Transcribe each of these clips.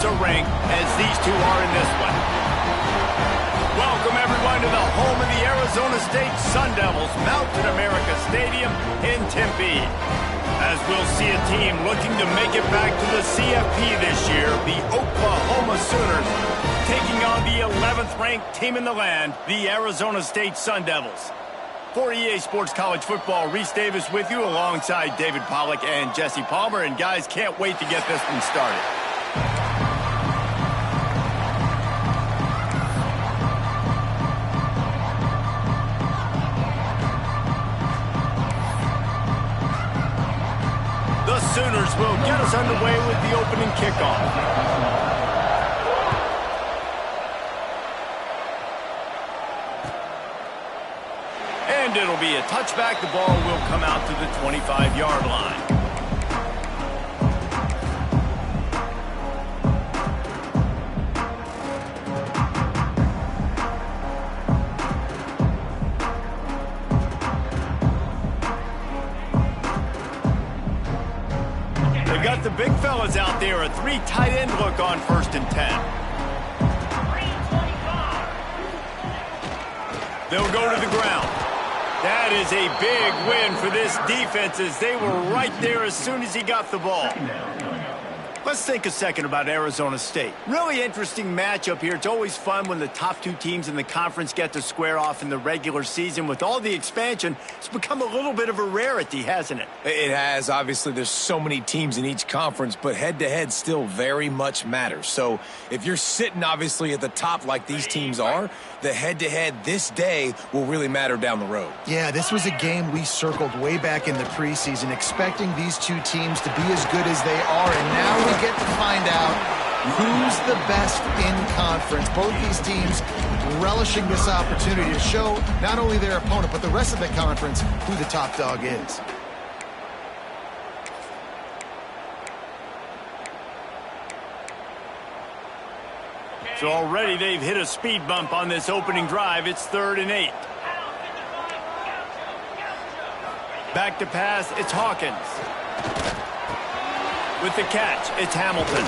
Ranked as these two are in this one. Welcome everyone to the home of the Arizona State Sun Devils, Mountain America Stadium in Tempe. As we'll see a team looking to make it back to the CFP this year, the Oklahoma Sooners taking on the 11th ranked team in the land, the Arizona State Sun Devils. For EA Sports College Football, Reese Davis with you alongside David Pollack and Jesse Palmer. And guys, can't wait to get this one started. The Sooners will get us underway with the opening kickoff. And it'll be a touchback. The ball will come out to the 25-yard line. They've got the big fellas out there. A 3 tight end look on 1st and 10. They'll go to the ground. That is a big win for this defense as they were right there as soon as he got the ball. Let's think a second about Arizona State. Really interesting matchup here. It's always fun when the top 2 teams in the conference get to square off in the regular season. With all the expansion, it's become a little bit of a rarity, hasn't it? It has. Obviously, there's so many teams in each conference, but head-to-head still very much matters. So if you're sitting, obviously, at the top like these teams are, the head-to-head this day will really matter down the road. Yeah, this was a game we circled way back in the preseason, expecting these 2 teams to be as good as they are, and now we get to find out who's the best in conference. Both these teams relishing this opportunity to show not only their opponent, but the rest of the conference who the top dog is. So already they've hit a speed bump on this opening drive. It's 3rd and 8. Back to pass, it's Hawkins. With the catch, it's Hamilton.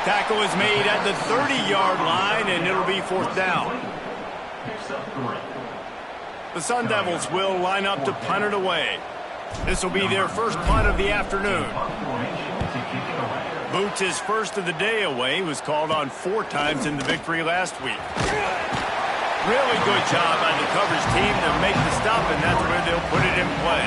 Tackle is made at the 30-yard line, and it'll be 4th down. The Sun Devils will line up to punt it away. This will be their first punt of the afternoon. Boots his first of the day away. Was called on 4 times in the victory last week. Really good job by the coverage team to make the stop, and that's where they'll put it in play.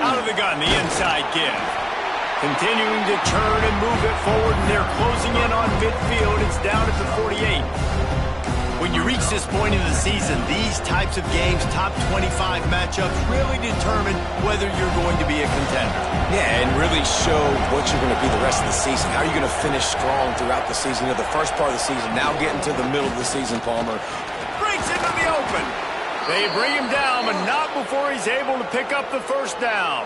Out of the gun, the inside give. Continuing to turn and move it forward, and they're closing in on midfield. It's down at the 48. When you reach this point in the season, these types of games, top 25 matchups, really determine whether you're going to be a contender. Yeah, and really show what you're going to be the rest of the season. How are you going to finish strong throughout the season? You know, the first part of the season, now getting to the middle of the season, Palmer. Breaks into the open. They bring him down, but not before he's able to pick up the 1st down.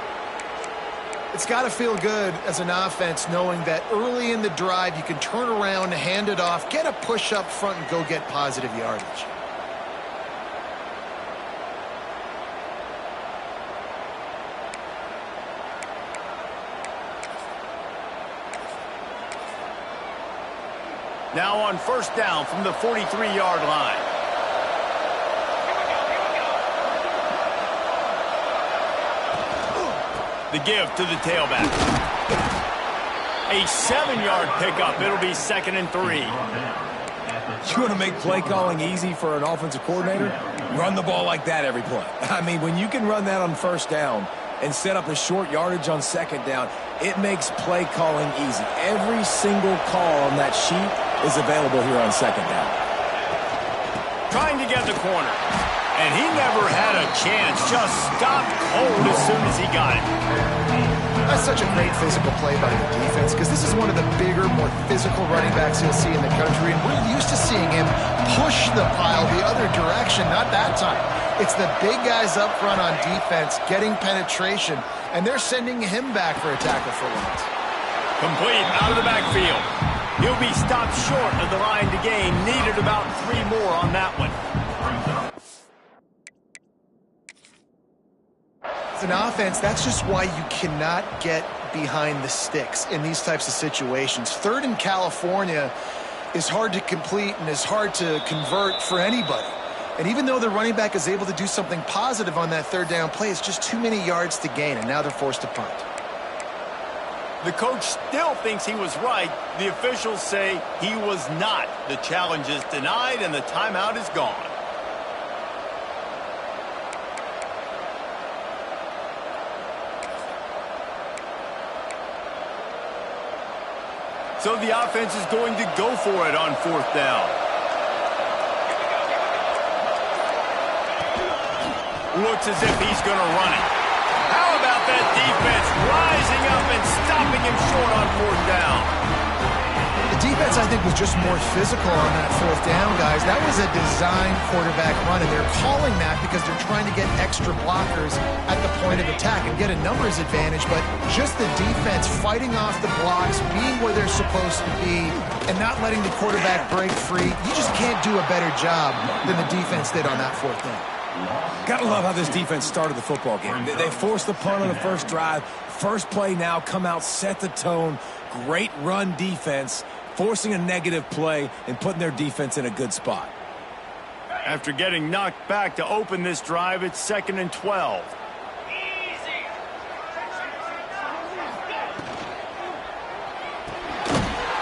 It's got to feel good as an offense knowing that early in the drive you can turn around, hand it off, get a push up front, and go get positive yardage. Now on 1st down from the 43-yard line. The give to the tailback. A 7-yard pickup. It'll be 2nd and 3. You want to make play calling easy for an offensive coordinator? Run the ball like that every play. I mean, when you can run that on 1st down and set up a short yardage on 2nd down, it makes play calling easy. Every single call on that sheet is available here on 2nd down. Trying to get the corner. And he never had a chance. Just stopped cold as soon as he got it. That's such a great physical play by the defense because this is one of the bigger, more physical running backs you'll see in the country, and we're used to seeing him push the pile the other direction. Not that time. It's the big guys up front on defense getting penetration, and they're sending him back for a tackle for loss. Complete out of the backfield. He'll be stopped short of the line to gain. Needed about 3 more on that one. As an offense, that's just why you cannot get behind the sticks in these types of situations. Third in California is hard to complete and is hard to convert for anybody. And even though the running back is able to do something positive on that third down play, it's just too many yards to gain, and now they're forced to punt. The coach still thinks he was right. The officials say he was not. The challenge is denied, and the timeout is gone. So the offense is going to go for it on 4th down. Looks as if he's going to run it. How about that defense rising up and stopping him short on 4th down? The defense, I think, was just more physical on that 4th down, guys. That was a designed quarterback run, and they're calling that because they're trying to get extra blockers at the point of attack and get a numbers advantage, but just the defense fighting off the blocks, being where they're supposed to be, and not letting the quarterback break free. You just can't do a better job than the defense did on that 4th down. Gotta love how this defense started the football game. They forced the punt on the first drive. First play now, come out, set the tone. Great run defense, forcing a negative play and putting their defense in a good spot. After getting knocked back to open this drive, it's 2nd and 12.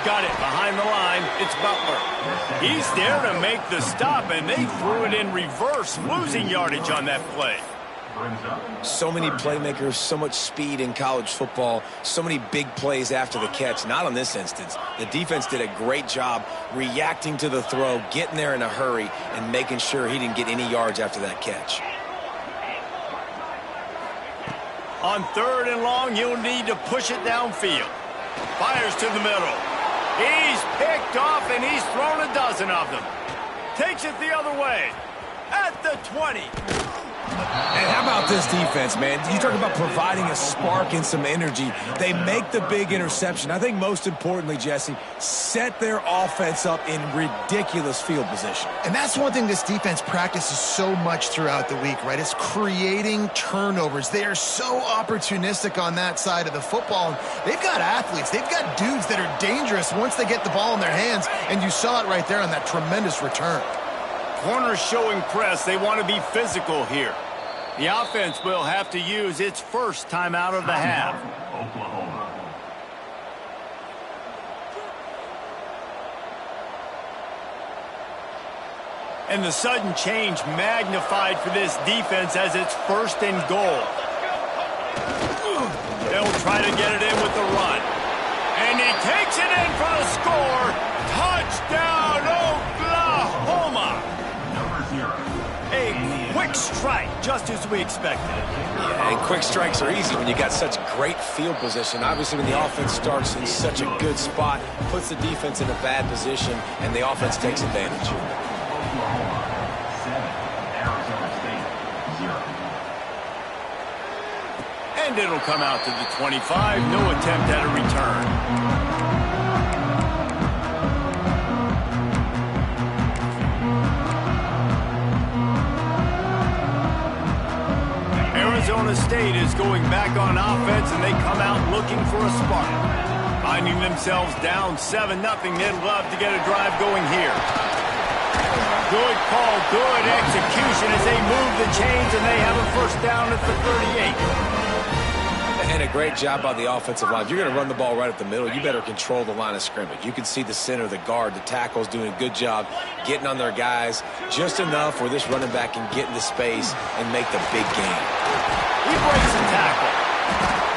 Got it behind the line. It's Butler. He's there to make the stop, and they threw it in reverse, losing yardage on that play. So many playmakers, so much speed in college football, so many big plays after the catch. Not on this instance. The defense did a great job reacting to the throw, getting there in a hurry, and making sure he didn't get any yards after that catch. On 3rd and long, you'll need to push it downfield. Fires to the middle. He's picked off, and he's thrown a dozen of them. Takes it the other way. At the 20. And how about this defense, man? You talk about providing a spark and some energy. They make the big interception. I think most importantly, Jesse, set their offense up in ridiculous field position. And that's one thing this defense practices so much throughout the week, right? It's creating turnovers. They are so opportunistic on that side of the football. They've got athletes. They've got dudes that are dangerous once they get the ball in their hands, and you saw it right there on that tremendous return. Corners showing press. They want to be physical here. The offense will have to use its first timeout of the half. Oklahoma. And the sudden change magnified for this defense as it's 1st and goal. They'll try to get it in with the run. And he takes it in for the score. Touchdown, Oklahoma. A quick strike, just as we expected. Yeah, and quick strikes are easy when you got such great field position. Obviously, when the offense starts in such a good spot, puts the defense in a bad position, and the offense takes advantage. Oklahoma 7, Arizona State 0. And it'll come out to the 25. No attempt at a return. Arizona State is going back on offense, and they come out looking for a spark. Finding themselves down 7-0, they'd love to get a drive going here. Good call, good execution as they move the chains, and they have a 1st down at the 38. And a great job by the offensive line. If you're going to run the ball right up the middle, you better control the line of scrimmage. You can see the center, the guard, the tackles doing a good job getting on their guys just enough where this running back can get into space and make the big game. He breaks a tackle.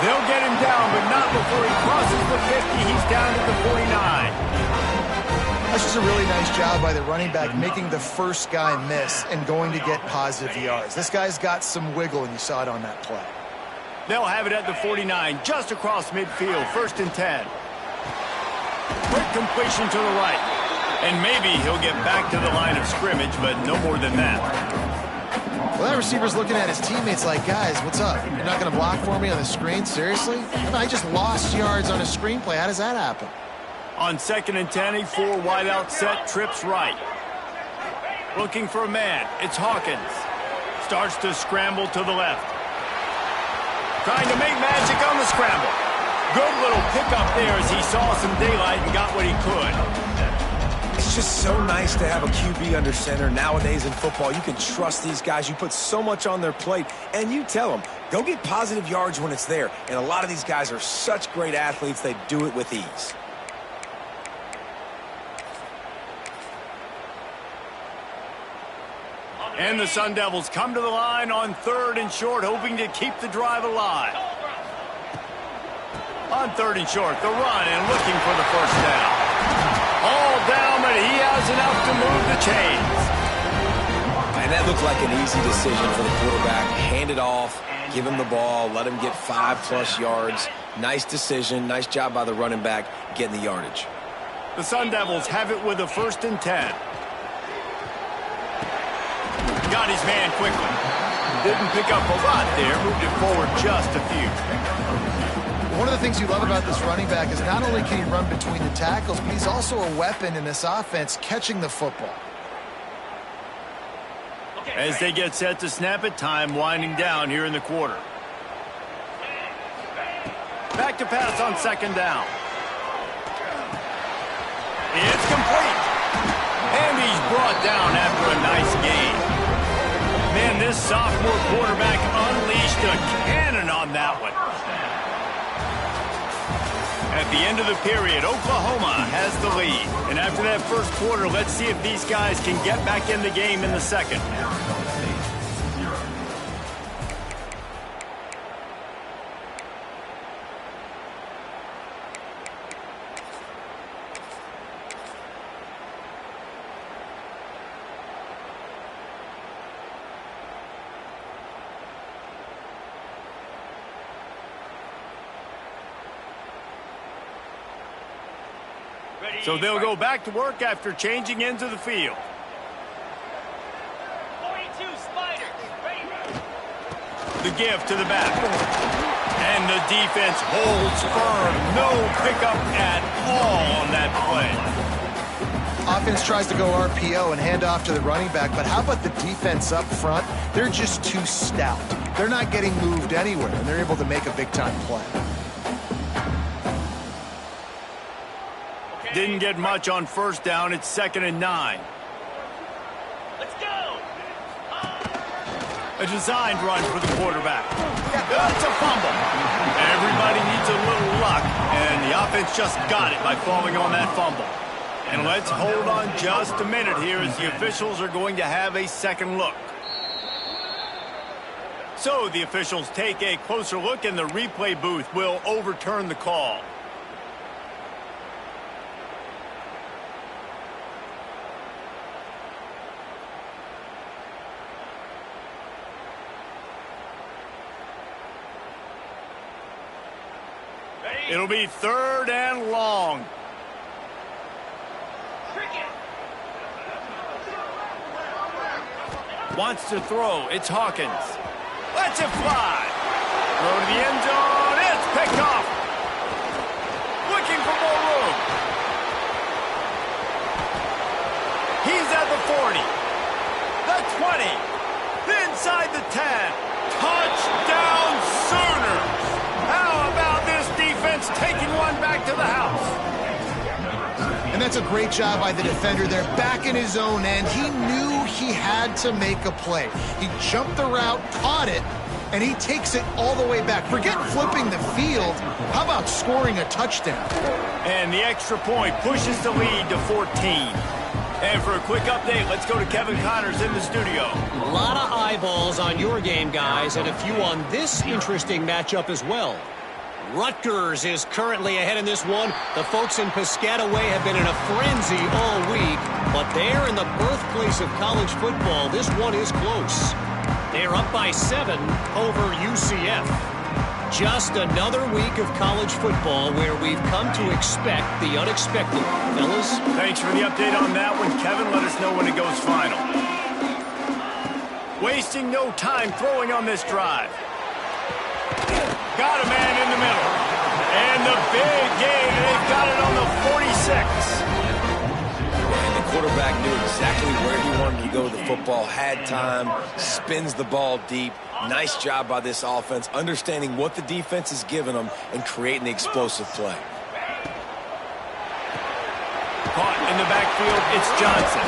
They'll get him down, but not before he crosses the 50. He's down to the 49. That's just a really nice job by the running back, making the first guy miss and going to get positive yards. This guy's got some wiggle, and you saw it on that play. They'll have it at the 49, just across midfield, 1st and 10. Quick completion to the right. And maybe he'll get back to the line of scrimmage, but no more than that. Well, that receiver's looking at his teammates like, guys, what's up? You're not going to block for me on the screen? Seriously? I just lost yards on a screenplay. How does that happen? On 2nd and 10, a 4 wide out set, trips right. Looking for a man. It's Hawkins. Starts to scramble to the left. Trying to make magic on the scramble. Good little pickup there as he saw some daylight and got what he could. It's just so nice to have a QB under center. Nowadays in football, you can trust these guys. You put so much on their plate, and you tell them, go get positive yards when it's there. And a lot of these guys are such great athletes, they do it with ease. And the Sun Devils come to the line on 3rd and short, hoping to keep the drive alive. On 3rd and short, the run and looking for the first down. All down, but he has enough to move the chains. And that looked like an easy decision for the quarterback. Hand it off, give him the ball, let him get 5+ yards. Nice decision, nice job by the running back getting the yardage. The Sun Devils have it with a 1st and 10. Got his man quickly. Didn't pick up a lot there, moved it forward just a few. One of the things you love about this running back is not only can he run between the tackles, but he's also a weapon in this offense, catching the football. As they get set to snap it, time winding down here in the quarter. Back to pass on 2nd down. It's complete. And he's brought down after a nice gain. Man, this sophomore quarterback unleashed a cannon on that one. At the end of the period, Oklahoma has the lead. And after that first quarter, let's see if these guys can get back in the game in the second. So they'll go back to work after changing into the field. 42 Spider. The give to the back. And the defense holds firm. No pickup at all on that play. Offense tries to go RPO and hand off to the running back, but how about the defense up front? They're just too stout. They're not getting moved anywhere, and they're able to make a big-time play. Didn't get much on 1st down. It's 2nd and 9. Let's go. A designed run for the quarterback. That's a fumble. Everybody needs a little luck, and the offense just got it by falling on that fumble. And let's hold on just a minute here as the officials are going to have a second look. So the officials take a closer look, and the replay booth will overturn the call. It'll be 3rd and long. Wants to throw. It's Hawkins. Lets it fly. Throw to the end zone. It's picked off. Looking for more room. He's at the 40. The 20. Inside the 10. Touchdown Sooners. How about this defense taking one back to the house? And that's a great job by the defender there, back in his own end. He knew he had to make a play. He jumped the route, caught it, and he takes it all the way back. Forget flipping the field. How about scoring a touchdown? And the extra point pushes the lead to 14. And for a quick update, let's go to Kevin Connors in the studio. A lot of eyeballs on your game, guys, and a few on this interesting matchup as well. Rutgers is currently ahead in this one. The folks in Piscataway have been in a frenzy all week, but they're in the birthplace of college football. This one is close. They're up by 7 over UCF. Just another week of college football where we've come to expect the unexpected. Fellas? Thanks for the update on that one, Kevin. Let us know when it goes final. Wasting no time throwing on this drive. Got a man in the middle. And the big gain, they've got it on the 46. And the quarterback knew exactly where he wanted to go with the football, had time, spins the ball deep. Nice job by this offense, understanding what the defense is giving them and creating the explosive play. Caught in the backfield, it's Johnson.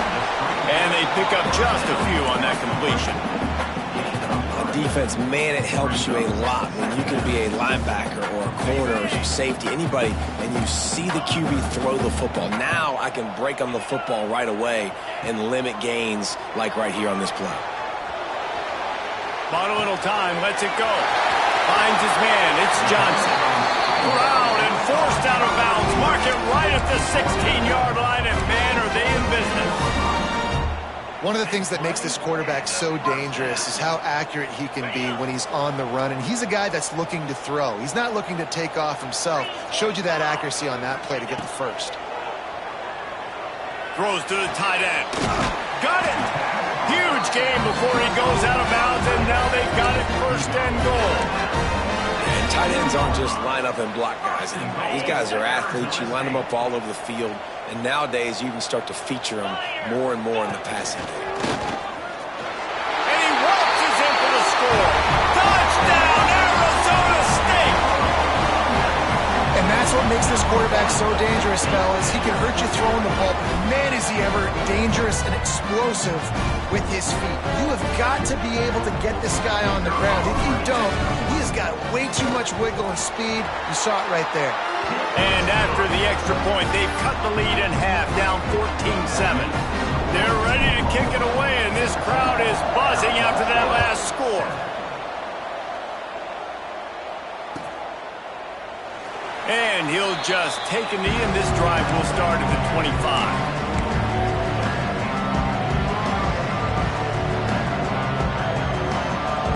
And they pick up just a few on that completion. Defense, man, it helps you a lot when you can be a linebacker or a corner or a safety, anybody, and you see the QB throw the football. Now I can break on the football right away and limit gains like right here on this play. Bought a little time, lets it go. Finds his man, it's Johnson. Corralled and forced out of bounds. Mark it right at the 16-yard line, and man, are they in business. One of the things that makes this quarterback so dangerous is how accurate he can be when he's on the run. And he's a guy that's looking to throw. He's not looking to take off himself. Showed you that accuracy on that play to get the first. Throws to the tight end. Got it! Huge game before he goes out of bounds, and now they've got it first and goal. And tight ends aren't just line up and block guys anymore. These guys are athletes. You line them up all over the field. And nowadays, you can start to feature them more and more in the passing game. And he waltzes in for the score. Touchdown, Arizona State! And that's what makes this quarterback so dangerous, fellas. He can hurt you throwing the ball, but man, is he ever dangerous and explosive with his feet. You have got to be able to get this guy on the ground. If you don't, he has got way too much wiggle and speed. You saw it right there. And after the extra point, they've cut the lead in half, down 14-7. They're ready to kick it away, and this crowd is buzzing after that last score. And he'll just take a knee, and this drive will start at the 25.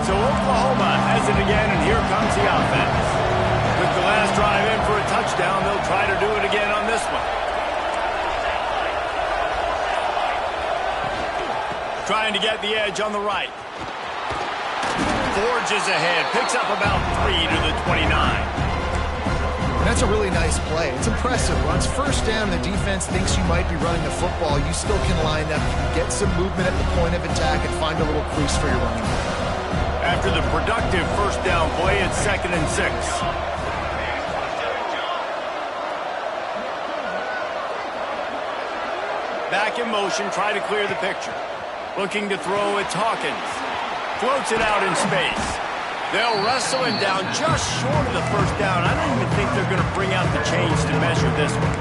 So Oklahoma has it again, and here comes the offense. With the last drive in for a touchdown, they'll try to do it again on this one. Trying to get the edge on the right. Forges ahead, picks up about 3 to the 29. And that's a really nice play. It's impressive. Once first down, the defense thinks you might be running the football. You still can line up, you can get some movement at the point of attack and find a little crease for your running back. After the productive first down play, it's 2nd and 6. Back in motion, try to clear the picture. Looking to throw, it's Hawkins. Floats it out in space. They'll wrestle him down just short of the first down. I don't even think they're going to bring out the chains to measure this one.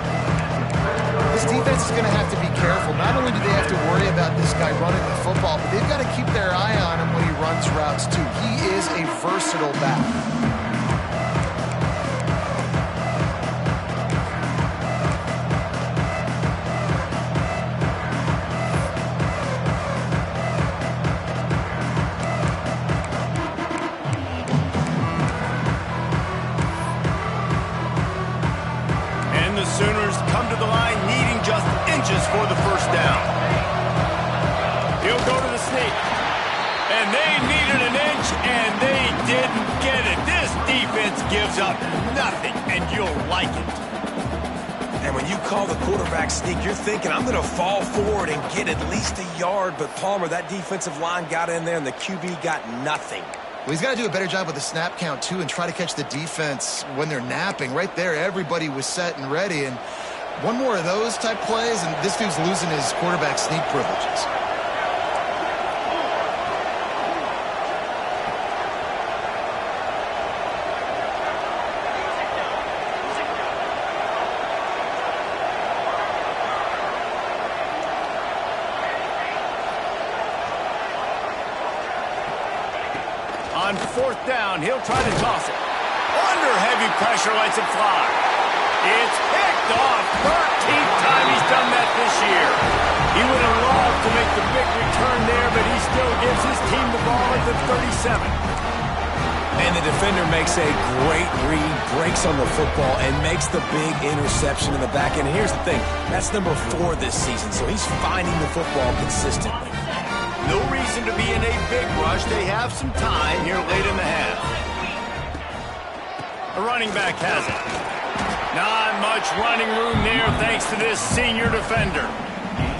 This defense is going to have to be careful. Not only do they have to worry about this guy running the football, but they've got to keep their eye on him when he runs routes too. He is a versatile back. Sooners come to the line needing just inches for the first down. He'll go to the sneak. And they needed an inch, and they didn't get it. This defense gives up nothing, and you'll like it. And when you call the quarterback sneak, you're thinking, I'm going to fall forward and get at least a yard. But, Palmer, that defensive line got in there, and the QB got nothing. Well, he's got to do a better job with the snap count, too, and try to catch the defense when they're napping. Right there, everybody was set and ready. And one more of those type plays, and this dude's losing his quarterback sneak privileges. On 4th down, he'll try to toss it. Under heavy pressure, lets it fly. It's picked off. 13th time he's done that this year. He would have loved to make the big return there, but he still gives his team the ball at the 37. And the defender makes a great read, breaks on the football, and makes the big interception in the back end. And here's the thing, that's number 4 this season, so he's finding the football consistently. No reason to be in a big rush. They have some time here late in the half. The running back has it. Not much running room there thanks to this senior defender.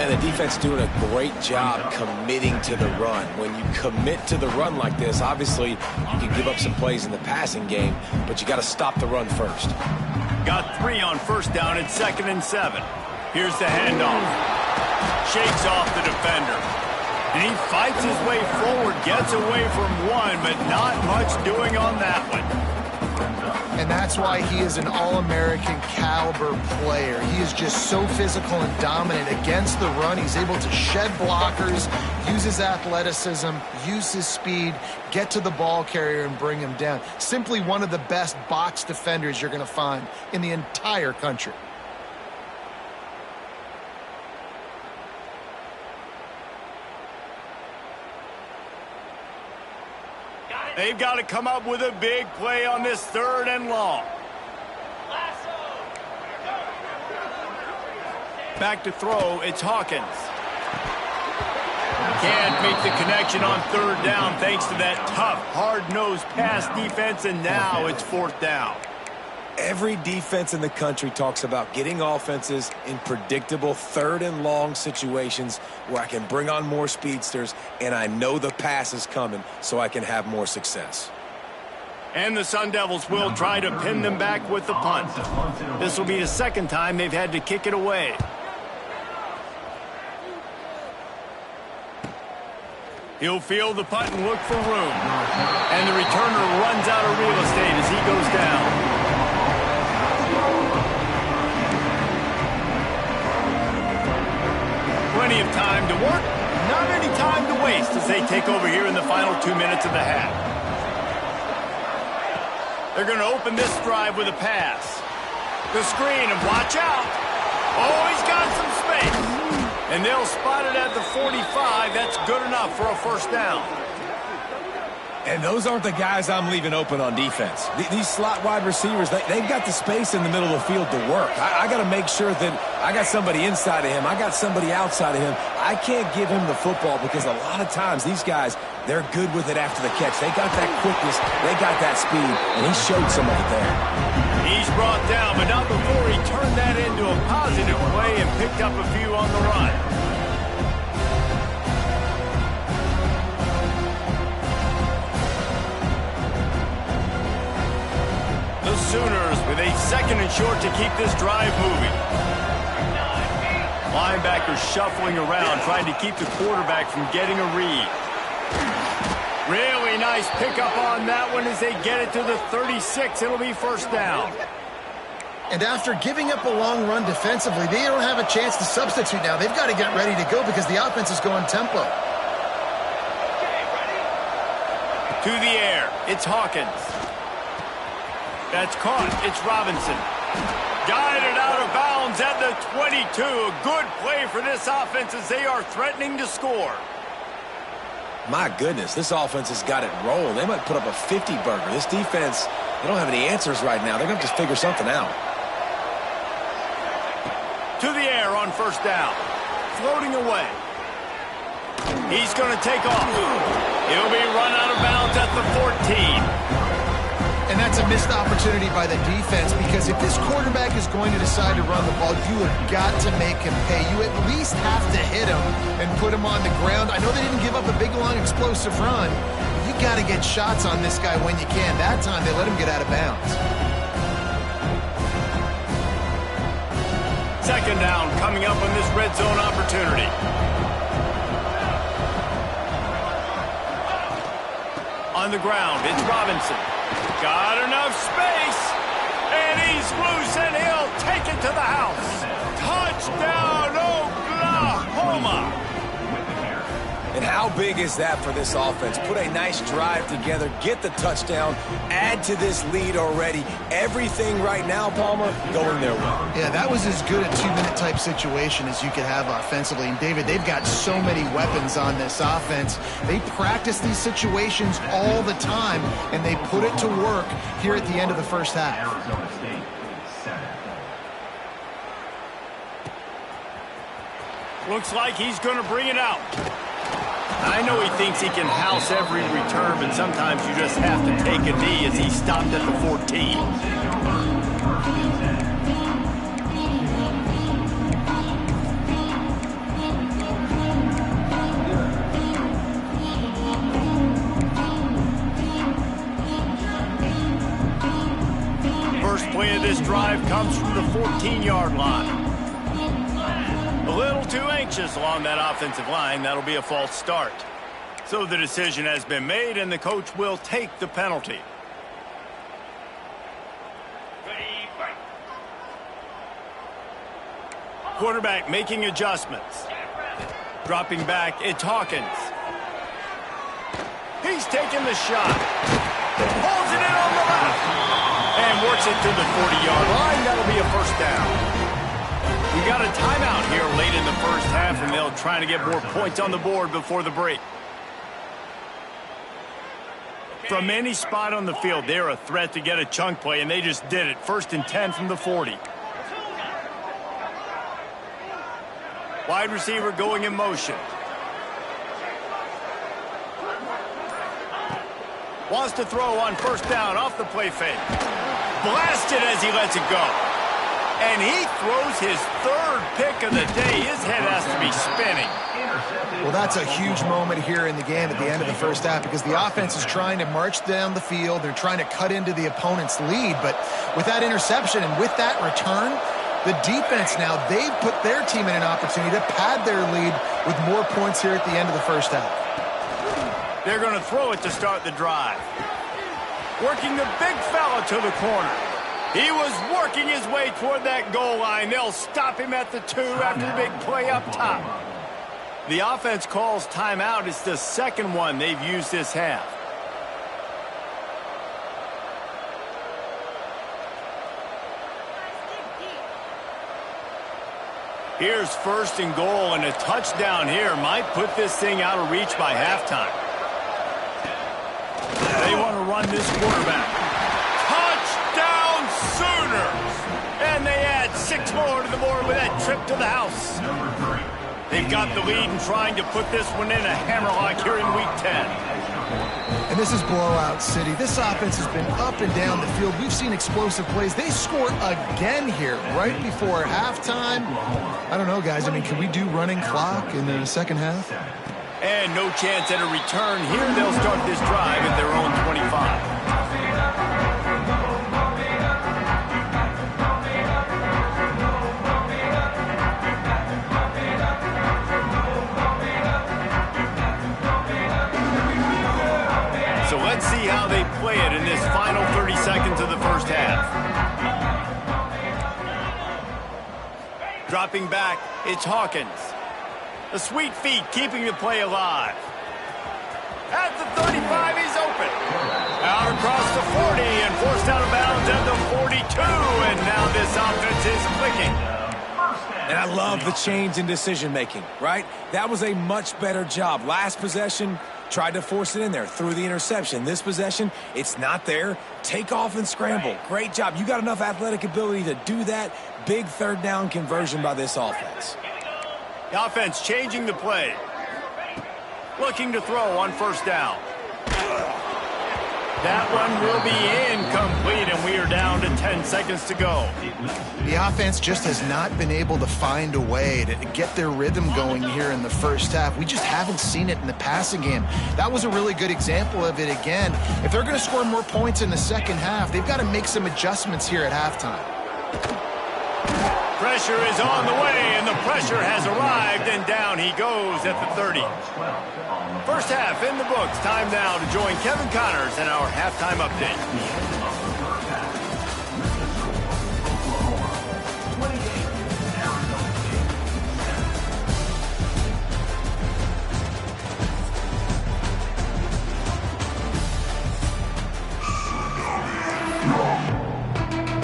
And the defense doing a great job committing to the run. When you commit to the run like this, obviously you can give up some plays in the passing game, but you got to stop the run first. Got 3 on first down and 2nd and 7. Here's the handoff. Shakes off the defender. And he fights his way forward, gets away from one, but not much doing on that one. And that's why he is an All-American caliber player. He is just so physical and dominant against the run. He's able to shed blockers, use his athleticism, use his speed, get to the ball carrier and bring him down. Simply one of the best box defenders you're going to find in the entire country. They've got to come up with a big play on this 3rd and long. Back to throw, it's Hawkins. Can't make the connection on 3rd down thanks to that tough, hard-nosed pass defense, and now it's 4th down. Every defense in the country talks about getting offenses in predictable 3rd and long situations where I can bring on more speedsters and I know the pass is coming so I can have more success. And the Sun Devils will try to pin them back with the punt. This will be the 2nd time they've had to kick it away. He'll field the punt and look for room. And the returner runs out of real estate as he goes down. Plenty of time to work, not any time to waste as they take over here in the final 2 minutes of the half. They're going to open this drive with a pass. The screen, and watch out. Oh, he's got some space. And they'll spot it at the 45. That's good enough for a 1st down. And those aren't the guys I'm leaving open on defense. These slot wide receivers, they've got the space in the middle of the field to work. I got to make sure that I got somebody inside of him. I got somebody outside of him. I can't give him the football because a lot of times these guys, they're good with it after the catch. They got that quickness. They got that speed, and he showed some of it there. He's brought down, but not before he turned that into a positive play and picked up a few on the run. The Sooners with a 2nd and short to keep this drive moving. Linebackers shuffling around, trying to keep the quarterback from getting a read. Really nice pickup on that one as they get it to the 36. It'll be 1st down. And after giving up a long run defensively, they don't have a chance to substitute now. They've got to get ready to go because the offense is going tempo. To the air, it's Hawkins. That's caught. It's Robinson. Guided out of bounds at the 22. A good play for this offense as they are threatening to score. My goodness, this offense has got it rolling. They might put up a 50-burger. This defense, they don't have any answers right now. They're going to have to figure something out. To the air on 1st down. Floating away. He's going to take off. He'll be run out of bounds at the 14. And that's a missed opportunity by the defense because if this quarterback is going to decide to run the ball, you have got to make him pay. You at least have to hit him and put him on the ground. I know they didn't give up a big, long, explosive run. But you got to get shots on this guy when you can. That time, they let him get out of bounds. 2nd down coming up on this red zone opportunity. On the ground, it's Robinson. Got enough space, and he's loose, and he'll take it to the house. Touchdown, Oklahoma! And how big is that for this offense? Put a nice drive together, get the touchdown, add to this lead already. Everything right now, Palmer, going their way. Yeah, that was as good a 2-minute type situation as you could have offensively. And, David, they've got so many weapons on this offense. They practice these situations all the time, and they put it to work here at the end of the 1st half. Arizona State, 7. Looks like he's going to bring it out. I know he thinks he can house every return, but sometimes you just have to take a knee as he stopped at the 14. First play of this drive comes from the 14-yard line. A little too anxious along that offensive line. That'll be a false start. So the decision has been made, and the coach will take the penalty. Ready, fight. Quarterback making adjustments. Dropping back, it's Hawkins. He's taking the shot. Holds it in on the left. And works it to the 40-yard line. That'll be a first down. We got a timeout here late in the first half, and they'll try to get more points on the board before the break. From any spot on the field, they're a threat to get a chunk play, and they just did it. 1st and 10 from the 40. Wide receiver going in motion. Wants to throw on first down off the play fake. Blasted as he lets it go. And he throws his 3rd pick of the day. His head has to be spinning. Well, that's a huge moment here in the game at the end of the first half because the offense is trying to march down the field. They're trying to cut into the opponent's lead. But with that interception and with that return, the defense now, they've put their team in an opportunity to pad their lead with more points here at the end of the first half. They're going to throw it to start the drive. Working the big fella to the corner. He was working his way toward that goal line. They'll stop him at the 2 after the big play up top. The offense calls timeout. It's the second one they've used this half. Here's 1st and goal, and a touchdown here might put this thing out of reach by halftime. They want to run this quarterback. Touchdown Sooners! And they add 6 more to the board with that trip to the house. They've got the lead and trying to put this one in a hammerlock here in Week 10. And this is blowout city. This offense has been up and down the field. We've seen explosive plays. They score again here right before halftime. I don't know, guys. I mean, can we do running clock in the second half? And no chance at a return here. They'll start this drive at their own 25. So let's see how they play it in this final 30 seconds of the first half. Dropping back, it's Hawkins. The sweet feet keeping the play alive. At the 35, he's open. Out across the 40 and forced out of bounds at the 42. And now this offense is clicking. And I love the change in decision-making, right? That was a much better job. Last possession, tried to force it in there, threw the interception. This possession, it's not there. Take off and scramble. Great job. You got enough athletic ability to do that. Big 3rd down conversion by this offense. The offense changing the play. Looking to throw on first down. That one will be incomplete, and we are down to 10 seconds to go. The offense just has not been able to find a way to get their rhythm going here in the first half. We just haven't seen it in the passing game. That was a really good example of it again. If they're going to score more points in the second half, they've got to make some adjustments here at halftime. Pressure is on the way, and the pressure has arrived, and down he goes at the 30. First half in the books. Time now to join Kevin Connors in our halftime update.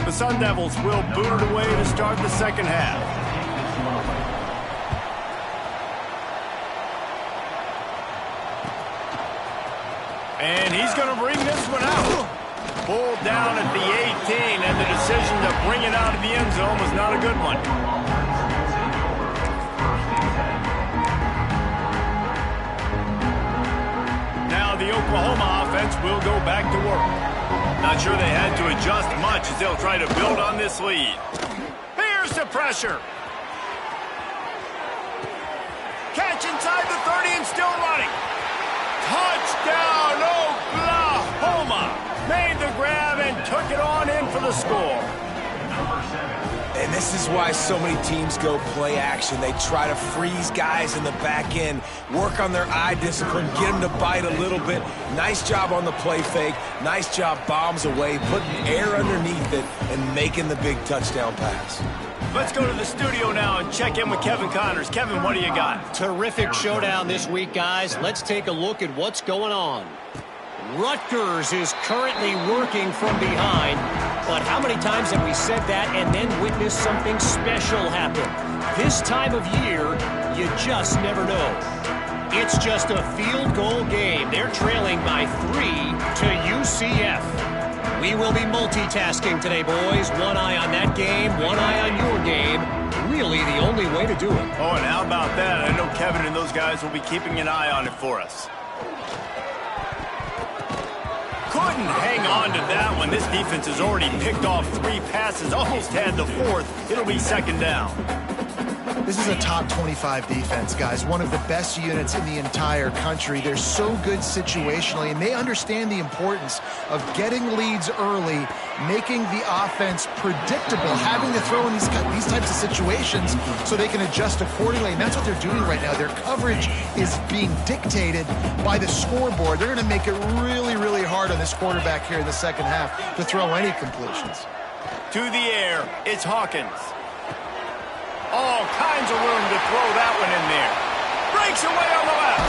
The Sun Devils will boot it away to start the second half. And he's going to bring this one out. Pulled down at the 18, and the decision to bring it out of the end zone was not a good one. Oklahoma offense will go back to work. Not sure they had to adjust much as they'll try to build on this lead. Here's the pressure. Catch inside the 30 and still running. Touchdown, Oklahoma! Made the grab and took it on in for the score. And this is why so many teams go play action. They try to freeze guys in the back end, work on their eye discipline, get them to bite a little bit. Nice job on the play fake. Nice job bombs away, putting air underneath it and making the big touchdown pass. Let's go to the studio now and check in with Kevin Connors. Kevin, what do you got? Terrific showdown this week, guys. Let's take a look at what's going on. Rutgers is currently working from behind, but how many times have we said that and then witnessed something special happen? This time of year, you just never know. It's just a field goal game. They're trailing by 3 to UCF. We will be multitasking today, boys. One eye on that game, one eye on your game. Really the only way to do it. Oh, and how about that? I know Kevin and those guys will be keeping an eye on it for us. Couldn't hang on to that one. This defense has already picked off 3 passes, almost had the 4th. It'll be second down. This is a top 25 defense, guys. One of the best units in the entire country. They're so good situationally, and they understand the importance of getting leads early, making the offense predictable, having to throw in these types of situations so they can adjust accordingly. And that's what they're doing right now. Their coverage is being dictated by the scoreboard. They're going to make it really, really hard on this quarterback here in the second half to throw any completions. To the air, it's Hawkins. All kinds of room to throw that one in there. Breaks away on the left.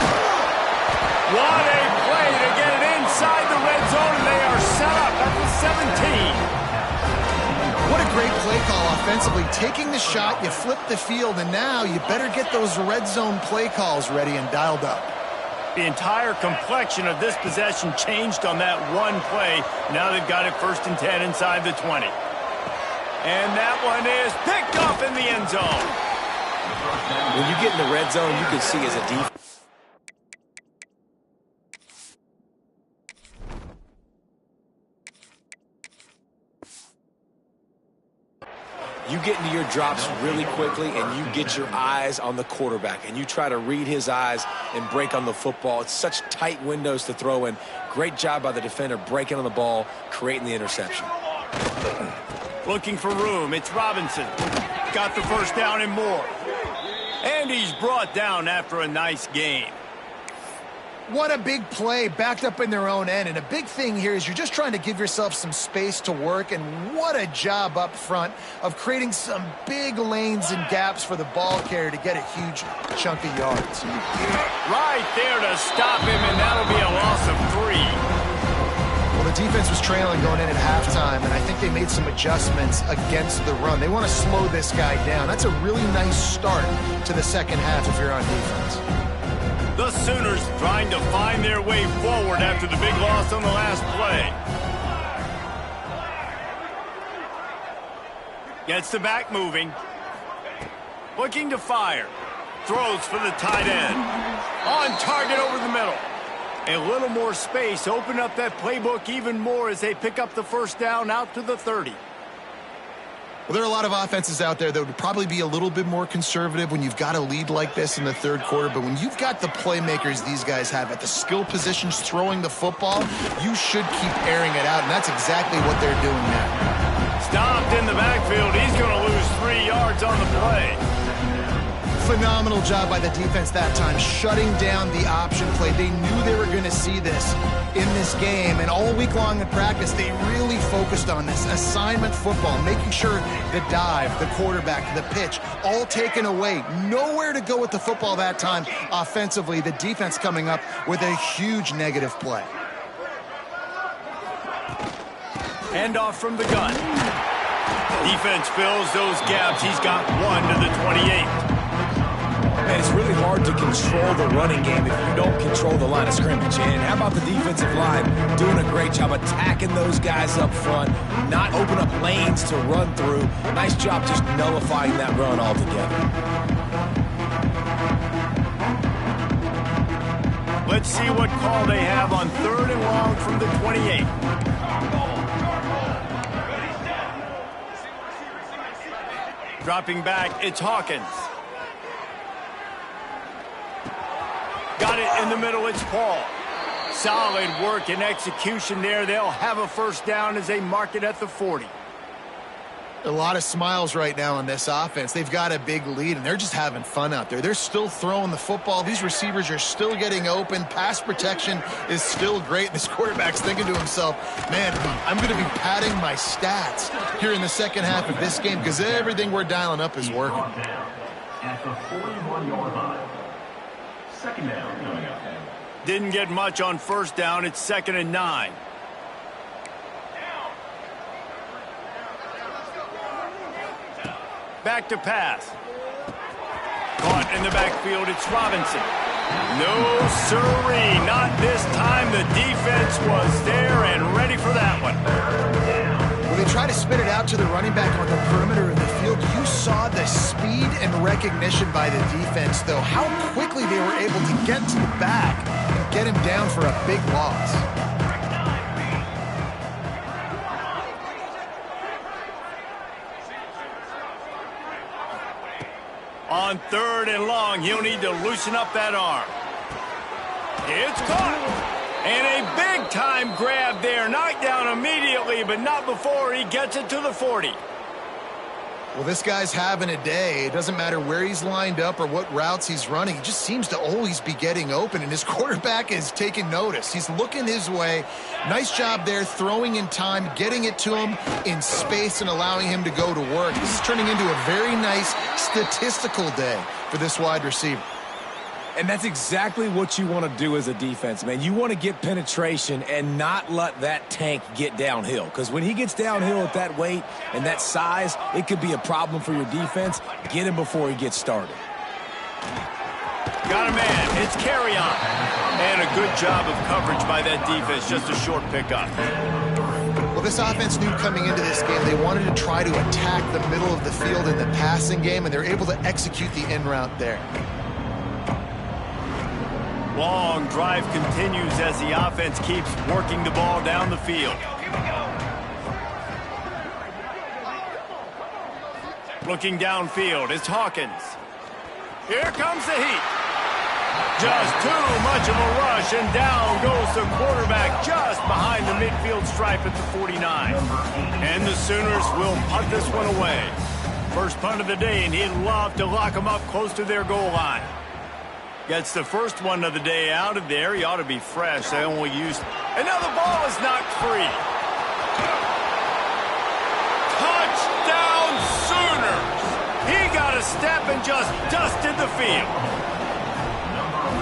What a play to get it inside the red zone, and they are set up at the 17. What a great play call offensively. Taking the shot, you flip the field, and now you better get those red zone play calls ready and dialed up. The entire complexion of this possession changed on that one play. Now they've got it 1st and 10 inside the 20. And that one is picked off in the end zone. When you get in the red zone, you can see as a defense. You get into your drops really quickly, and you get your eyes on the quarterback, and you try to read his eyes and break on the football. It's such tight windows to throw in. Great job by the defender breaking on the ball, creating the interception. Looking for room, it's Robinson. Got the first down and more. And he's brought down after a nice gain. What a big play, backed up in their own end. And a big thing here is you're just trying to give yourself some space to work. And what a job up front of creating some big lanes and gaps for the ball carrier to get a huge chunk of yards. Right there to stop him, and that'll be a loss of 3. Well, the defense was trailing going in at halftime, and I think they made some adjustments against the run. They want to slow this guy down. That's a really nice start to the second half if you're on defense. The Sooners trying to find their way forward after the big loss on the last play. Gets the back moving. Looking to fire. Throws for the tight end. On target over the middle. A little more space. Open up that playbook even more as they pick up the first down out to the 30. Well, there are a lot of offenses out there that would probably be a little bit more conservative when you've got a lead like this in the third quarter. But when you've got the playmakers these guys have at the skill positions throwing the football, you should keep airing it out. And that's exactly what they're doing now. Stopped in the backfield. He's going to lose 3 yards on the play. Phenomenal job by the defense that time, shutting down the option play. They knew they were going to see this in this game, and all week long in practice, they really focused on this assignment football, making sure the dive, the quarterback, the pitch, all taken away. Nowhere to go with the football that time offensively. The defense coming up with a huge negative play. Handoff from the gun. Defense fills those gaps. He's got 1 to the 28. And it's really hard to control the running game if you don't control the line of scrimmage. And how about the defensive line doing a great job attacking those guys up front, not open up lanes to run through. Nice job just nullifying that run altogether. Let's see what call they have on 3rd and long from the 28. Dropping back, it's Hawkins. Got it in the middle, it's Paul. Solid work and execution there. They'll have a first down as they mark it at the 40. A lot of smiles right now on this offense. They've got a big lead, and they're just having fun out there. They're still throwing the football. These receivers are still getting open. Pass protection is still great. This quarterback's thinking to himself, man, I'm going to be padding my stats here in the second half of this game because everything we're dialing up is working. At the 41-yard line. Second down coming up. Didn't get much on first down. It's 2nd and 9. Back to pass. Caught in the backfield, it's Robinson. No sirree, not this time. The defense was there and ready for that one. When they try to spit it out to the running back on the perimeter of the field, you saw the speed and recognition by the defense, though. How quickly they were able to get to the back and get him down for a big loss. On 3rd and long, he'll need to loosen up that arm. It's caught. And a big-time grab there. Knocked down immediately, but not before he gets it to the 40. Well, this guy's having a day. It doesn't matter where he's lined up or what routes he's running. He just seems to always be getting open, and his quarterback is taking notice. He's looking his way. Nice job there, throwing in time, getting it to him in space and allowing him to go to work. This is turning into a very nice statistical day for this wide receiver. And that's exactly what you want to do as a defense, man. You want to get penetration and not let that tank get downhill. Because when he gets downhill at that weight and that size, it could be a problem for your defense. Get him before he gets started. Got a man. It's carry on. And a good job of coverage by that defense. Just a short pickup. Well, this offense knew coming into this game they wanted to try to attack the middle of the field in the passing game, and they're able to execute the in route there. Long drive continues as the offense keeps working the ball down the field. Looking downfield, it's Hawkins. Here comes the heat. Just too much of a rush, and down goes the quarterback just behind the midfield stripe at the 49. And the Sooners will punt this one away. First punt of the day, and he'd love to lock them up close to their goal line. Gets the first one of the day out of there. He ought to be fresh. They only used... And now the ball is knocked free. Touchdown Sooners! He got a step and just dusted the field.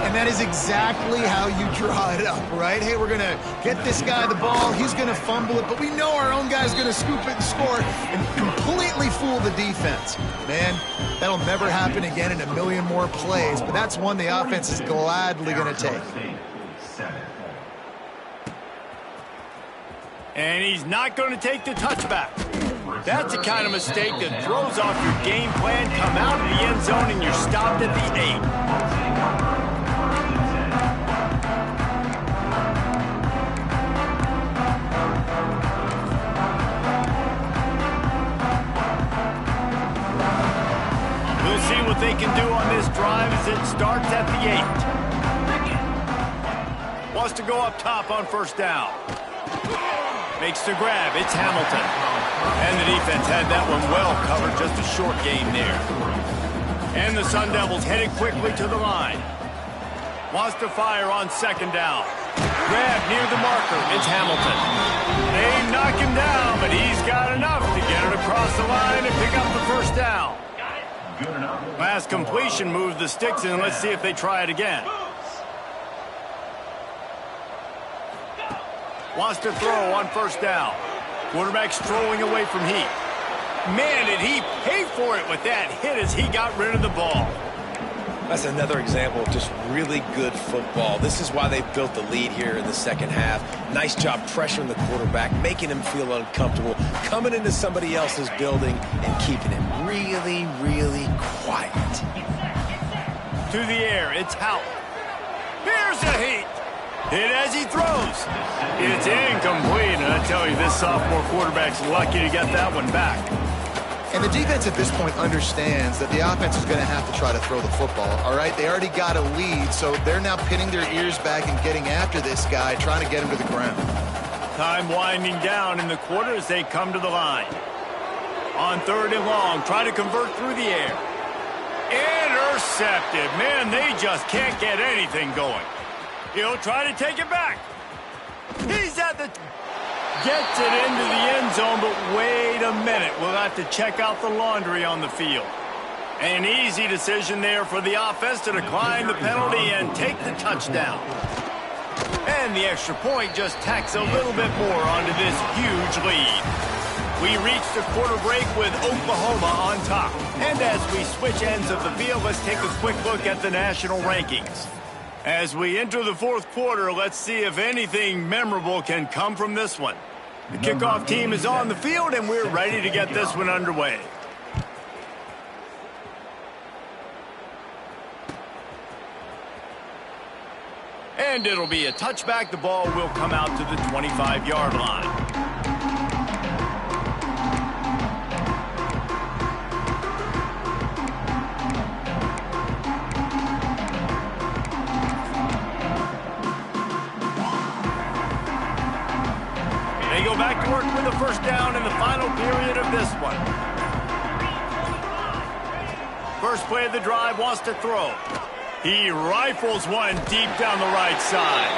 And that is exactly how you draw it up, right? Hey, we're going to get this guy the ball. He's going to fumble it, but we know our own guy's going to scoop it and score and completely fool the defense. Man, that'll never happen again in a million more plays, but that's one the offense is gladly going to take. And he's not going to take the touchback. That's the kind of mistake that throws off your game plan. Come out of the end zone and you're stopped at the 8. We'll see what they can do on this drive as it starts at the 8. Wants to go up top on first down. Makes the grab. It's Hamilton. And the defense had that one well covered. Just a short game there. And the Sun Devils headed quickly to the line. Wants to fire on second down. Grab near the marker. It's Hamilton. They knock him down, but he's got enough to get it across the line and pick up the first down. Last completion moves the sticks in. Let's see if they try it again. Wants to throw on first down. Quarterback strolling away from Heat. Man, did he pay for it with that hit as he got rid of the ball. That's another example of just really good football. This is why they built the lead here in the second half. Nice job pressuring the quarterback, making him feel uncomfortable, coming into somebody else's building and keeping him really, really quiet. To the air, it's Houck. Here's the heat. Hit as he throws. It's incomplete, and I tell you, this sophomore quarterback's lucky to get that one back. And the defense at this point understands that the offense is going to have to try to throw the football, all right? They already got a lead, so they're now pinning their ears back and getting after this guy, trying to get him to the ground. Time winding down in the quarter as they come to the line. On 3rd and long, try to convert through the air. Intercepted. Man, they just can't get anything going. He'll try to take it back. He's at the... Gets it into the end zone, but wait a minute. We'll have to check out the laundry on the field. An easy decision there for the offense to decline the penalty and take the touchdown. And the extra point just tacks a little bit more onto this huge lead. We reach the quarter break with Oklahoma on top. And as we switch ends of the field, let's take a quick look at the national rankings. As we enter the 4th quarter, let's see if anything memorable can come from this one. The kickoff team is on the field, and we're ready to get this one underway. And it'll be a touchback. The ball will come out to the 25-yard line. They go back to work with a first down in the final period of this one. First play of the drive, wants to throw. He rifles one deep down the right side.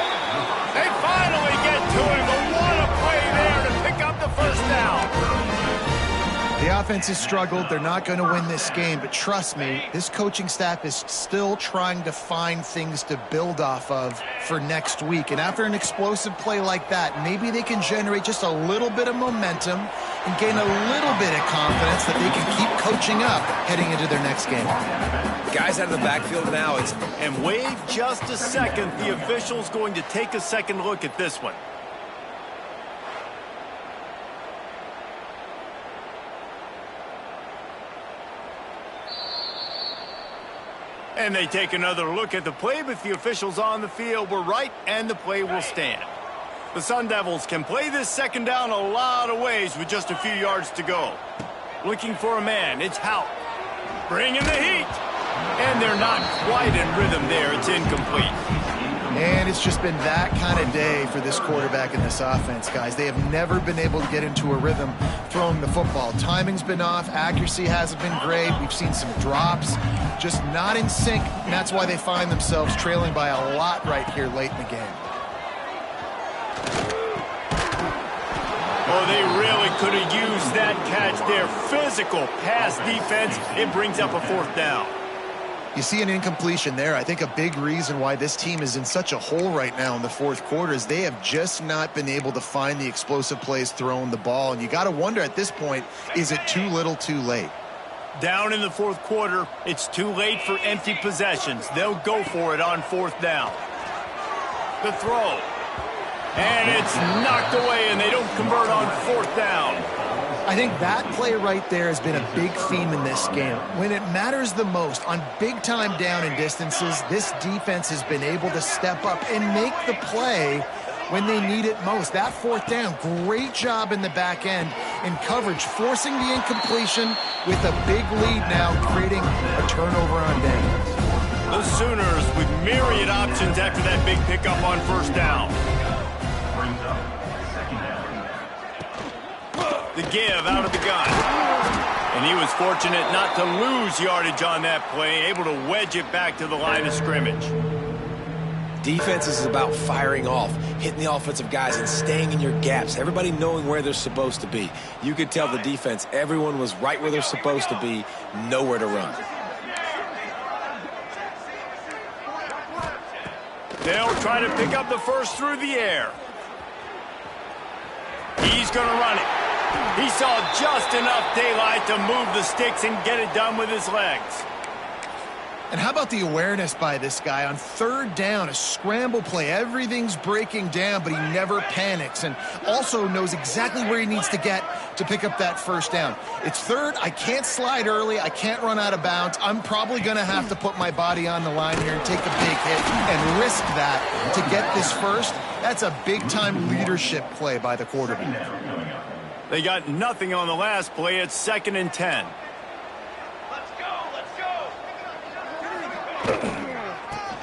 They finally get to him, but what a play there to pick up the first down. The offense has struggled. They're not going to win this game, but trust me, this coaching staff is still trying to find things to build off of for next week. And after an explosive play like that, maybe they can generate just a little bit of momentum and gain a little bit of confidence that they can keep coaching up heading into their next game. Guys out of the backfield now. And wait just a second. The official's going to take a second look at this one. And they take another look at the play, but the officials on the field were right, and the play will stand. The Sun Devils can play this second down a lot of ways with just a few yards to go. Looking for a man, it's Houck. Bringing the heat. And they're not quite in rhythm there. It's incomplete. And it's just been that kind of day for this quarterback and this offense, guys. They have never been able to get into a rhythm throwing the football. Timing's been off. Accuracy hasn't been great. We've seen some drops. Just not in sync, and that's why they find themselves trailing by a lot right here late in the game. Oh, they really could have used that catch there. Physical pass defense. It brings up a 4th down. You see an incompletion there. I think a big reason why this team is in such a hole right now in the 4th quarter is they have just not been able to find the explosive plays throwing the ball. And you got to wonder at this point, is it too little too late? Down in the 4th quarter, it's too late for empty possessions. They'll go for it on 4th down. The throw. And it's knocked away, and they don't convert on 4th down. I think that play right there has been a big theme in this game. When it matters the most, on big-time down and distances, this defense has been able to step up and make the play when they need it most. That 4th down, great job in the back end in coverage, forcing the incompletion with a big lead now, creating a turnover on downs. The Sooners with myriad options after that big pickup on 1st down. Brings up 2nd down. The give out of the gun. And he was fortunate not to lose yardage on that play, able to wedge it back to the line of scrimmage. Defense is about firing off, hitting the offensive guys and staying in your gaps. Everybody knowing where they're supposed to be. You could tell the defense, everyone was right where they're supposed to be, nowhere to run. They'll try to pick up the first through the air. He's going to run it. He saw just enough daylight to move the sticks and get it done with his legs. And how about the awareness by this guy on third down, a scramble play. Everything's breaking down, but he never panics and also knows exactly where he needs to get to pick up that first down. It's third. I can't slide early. I can't run out of bounds. I'm probably going to have to put my body on the line here and take a big hit and risk that to get this first. That's a big-time leadership play by the quarterback. They got nothing on the last play. It's 2nd and 10.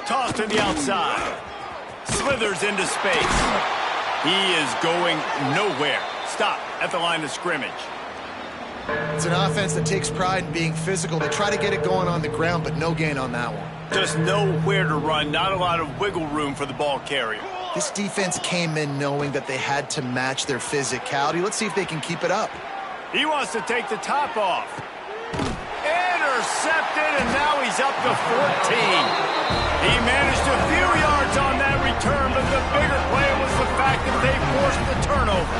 Toss to the outside. Slithers into space. He is going nowhere. Stop at the line of scrimmage. It's an offense that takes pride in being physical. They try to get it going on the ground, but no gain on that one. Just nowhere to run. Not a lot of wiggle room for the ball carrier. This defense came in knowing that they had to match their physicality. Let's see if they can keep it up. He wants to take the top off. Intercepted, and now he's up to 14. He managed a few yards on that return, but the bigger play was the fact that they forced the turnover.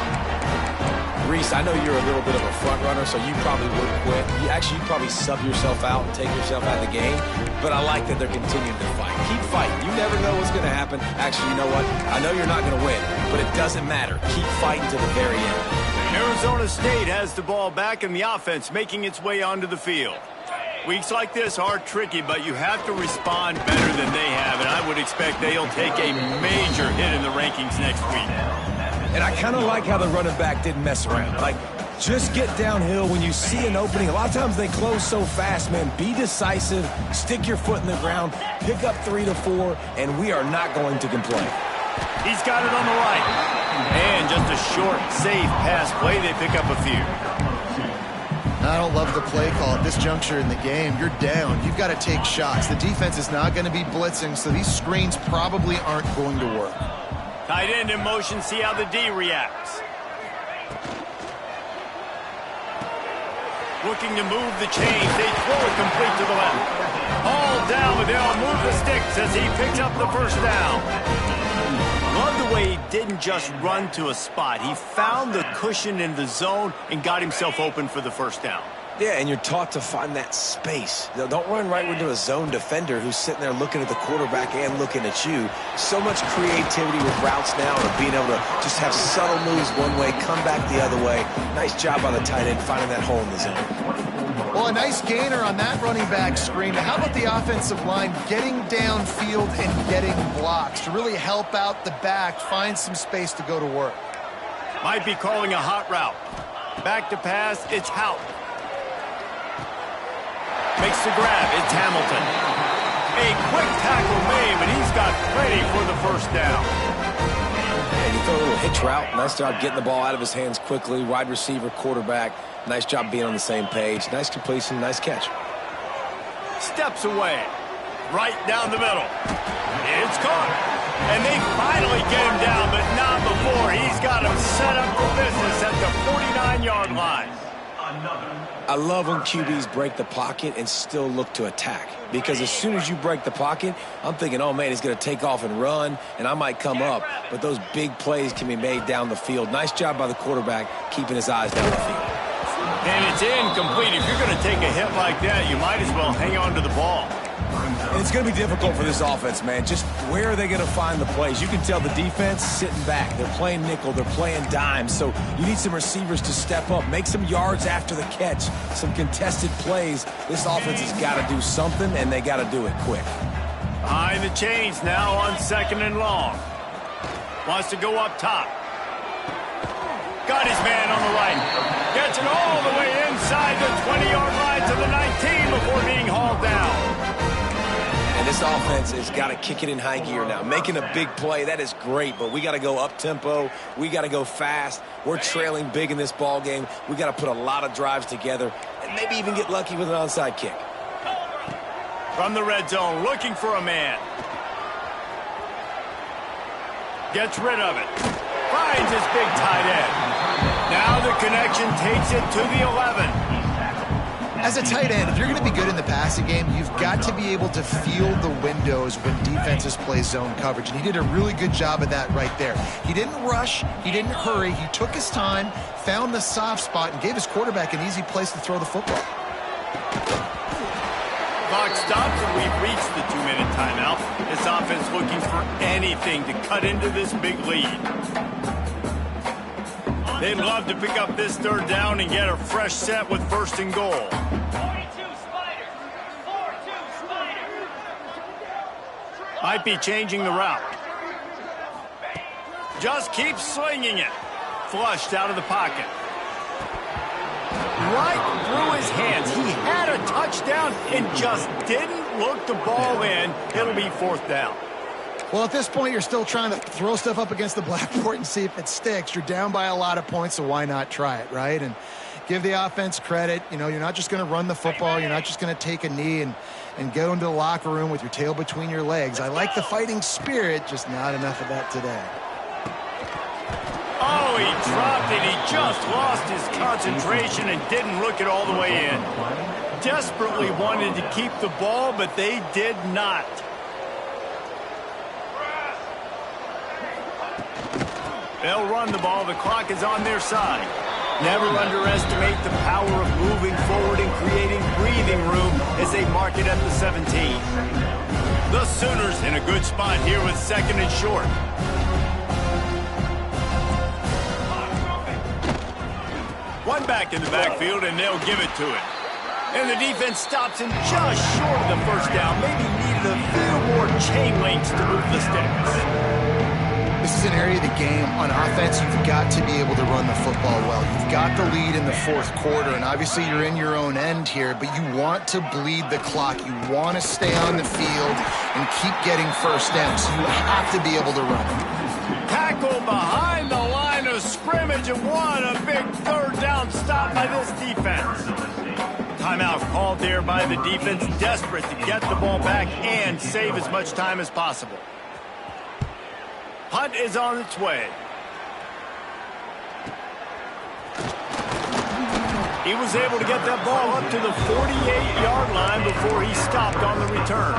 Reese, I know you're a little bit of a front runner, so you probably would quit. You'd probably sub yourself out and take yourself out of the game, but I like that they're continuing to fight. Keep fighting. You never know what's going to happen. Actually, you know what? I know you're not going to win, but it doesn't matter. Keep fighting to the very end. Arizona State has the ball back, and the offense making its way onto the field. Weeks like this are tricky, but you have to respond better than they have, and I would expect they'll take a major hit in the rankings next week. And I kind of like how the running back didn't mess around. Like, just get downhill when you see an opening. A lot of times they close so fast, man. Be decisive, stick your foot in the ground, pick up 3 to 4, and we are not going to complain. He's got it on the right. And just a short, safe pass play. They pick up a few. I don't love the play call at this juncture in the game. You're down. You've got to take shots. The defense is not going to be blitzing, so these screens probably aren't going to work. Tight end in motion. See how the D reacts. Looking to move the chains. They throw it complete to the left. All down, but they'll move the sticks as he picks up the first down. Love the way he didn't just run to a spot. He found the cushion in the zone and got himself open for the first down. Yeah, and you're taught to find that space. Don't run right into a zone defender who's sitting there looking at the quarterback and looking at you. So much creativity with routes now and being able to just have subtle moves one way, come back the other way. Nice job by the tight end finding that hole in the zone. Well, a nice gainer on that running back screen. How about the offensive line getting downfield and getting blocks to really help out the back, find some space to go to work? Might be calling a hot route. Back to pass, it's Houck. Makes the grab, it's Hamilton. A quick tackle made, but he's got plenty for the first down. And you throw a little hitch route. Nice job getting the ball out of his hands quickly. Wide receiver, quarterback. Nice job being on the same page. Nice completion, nice catch. Steps away. Right down the middle. It's caught. And they finally get him down, but not before. He's got him set up for business at the 49-yard line. I love when QBs break the pocket and still look to attack. Because as soon as you break the pocket, I'm thinking, oh, man, he's going to take off and run, and I might come up. But those big plays can be made down the field. Nice job by the quarterback keeping his eyes down the field. And it's incomplete. If you're going to take a hit like that, you might as well hang on to the ball. And it's going to be difficult for this offense, man. Just where are they going to find the plays? You can tell the defense sitting back. They're playing nickel. They're playing dime. So you need some receivers to step up, make some yards after the catch, some contested plays. This offense has got to do something, and they got to do it quick. Behind the chains now on 2nd and long. Wants to go up top. Got his man on the right. Gets it all the way inside the 20-yard line to the 19 before being hauled down. And this offense has got to kick it in high gear now. Making a big play, that is great, but we got to go up-tempo. We got to go fast. We're trailing big in this ball game. We got to put a lot of drives together and maybe even get lucky with an onside kick. From the red zone, looking for a man. Gets rid of it. Finds his big tight end. Now the connection takes it to the 11. As a tight end, if you're going to be good in the passing game, you've got to be able to feel the windows when defenses play zone coverage. And he did a really good job of that right there. He didn't rush. He didn't hurry. He took his time, found the soft spot, and gave his quarterback an easy place to throw the football. Clock stops and we've reached the 2-minute timeout. This offense looking for anything to cut into this big lead. They'd love to pick up this third down and get a fresh set with first and goal. 42 Spiders. 4-2 Spiders. Might be changing the route. Just keeps slinging it. Flushed out of the pocket. Right through his hands. He had a touchdown and just didn't look the ball in. It'll be fourth down. Well, at this point, you're still trying to throw stuff up against the blackboard and see if it sticks. You're down by a lot of points, so why not try it, right? And give the offense credit. You know, you're not just going to run the football. You're not just going to take a knee and go into the locker room with your tail between your legs. I like the fighting spirit, just not enough of that today. Oh, he dropped it. He just lost his concentration and didn't look it all the way in. Desperately wanted to keep the ball, but they did not. They'll run the ball. The clock is on their side. Never underestimate the power of moving forward and creating breathing room as they mark it at the 17. The Sooners in a good spot here with second and short. One back in the backfield, and they'll give it to it. And the defense stops him just short of the first down. Maybe needed a few more chain links to move the sticks. This is an area of the game on offense you've got to be able to run the football well. You've got the lead in the fourth quarter, and obviously you're in your own end here, but you want to bleed the clock. You want to stay on the field and keep getting first down, so you have to be able to run it. Tackle behind the line of scrimmage, and what a big third down stop by this defense. Timeout called there by the defense, desperate to get the ball back and save as much time as possible. Punt is on its way. He was able to get that ball up to the 48-yard line before he stopped on the return.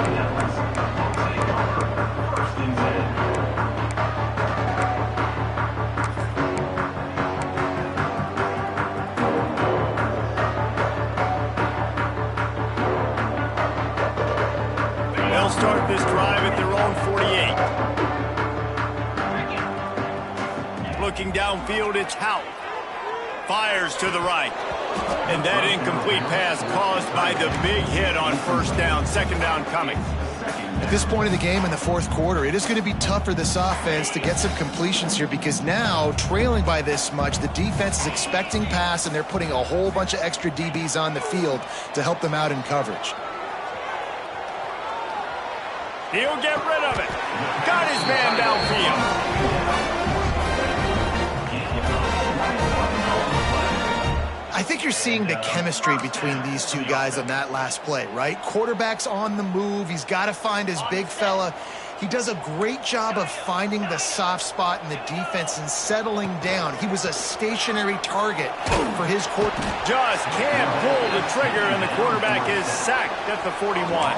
They'll start this drive at their own 48. Looking downfield, it's Hout. Fires to the right. And that incomplete pass caused by the big hit on first down. Second down coming. At this point in the game in the fourth quarter, it is going to be tough for this offense to get some completions here because now, trailing by this much, the defense is expecting pass and they're putting a whole bunch of extra DBs on the field to help them out in coverage. He'll get rid of it. Got his man downfield. I think you're seeing the chemistry between these two guys on that last play, right? Quarterback's on the move. He's got to find his big fella. He does a great job of finding the soft spot in the defense and settling down. He was a stationary target for his quarterback. Just can't pull the trigger, and the quarterback is sacked at the 41.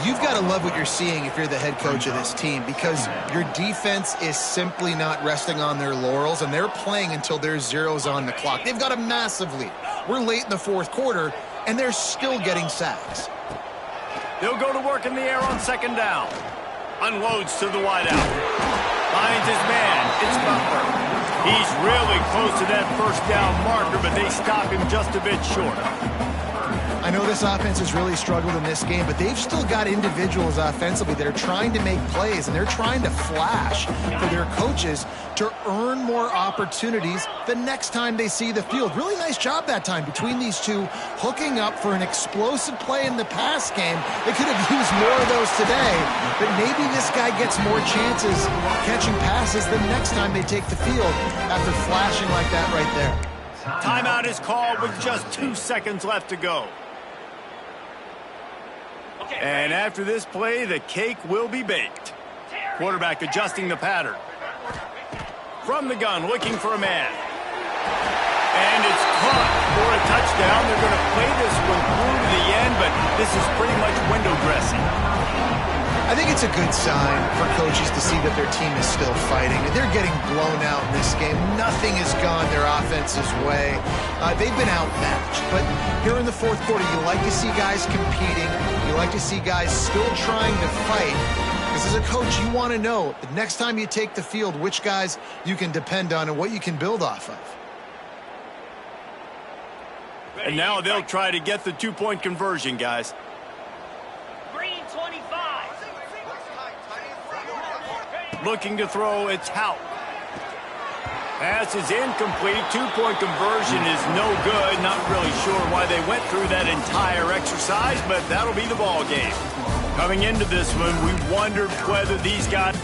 You've got to love what you're seeing if you're the head coach of this team because your defense is simply not resting on their laurels, and they're playing until there's zeros on the clock. They've got a massive lead. We're late in the fourth quarter, and they're still getting sacks. They'll go to work in the air on second down. Unloads to the wideout. Finds his man. It's Butler. He's really close to that first down marker, but they stop him just a bit short. I know this offense has really struggled in this game, but they've still got individuals offensively that are trying to make plays, and they're trying to flash for their coaches to earn more opportunities the next time they see the field. Really nice job that time between these two, hooking up for an explosive play in the pass game. They could have used more of those today, but maybe this guy gets more chances catching passes the next time they take the field after flashing like that right there. Timeout is called with just 2 seconds left to go. And after this play, the cake will be baked. Quarterback adjusting the pattern. From the gun, looking for a man. And it's caught for a touchdown. They're going to play this one through to the end, but this is pretty much window dressing. I think it's a good sign for coaches to see that their team is still fighting. They're getting blown out in this game. Nothing has gone their offense's way. They've been outmatched. But here in the fourth quarter, you like to see guys competing. You like to see guys still trying to fight. Because as a coach, you want to know the next time you take the field which guys you can depend on and what you can build off of. And now they'll try to get the two-point conversion, guys. Green 25. Looking to throw, it's Hout. Pass is incomplete. Two-point conversion is no good. Not really sure why they went through that entire exercise, but that'll be the ball game. Coming into this one, we wondered whether these guys...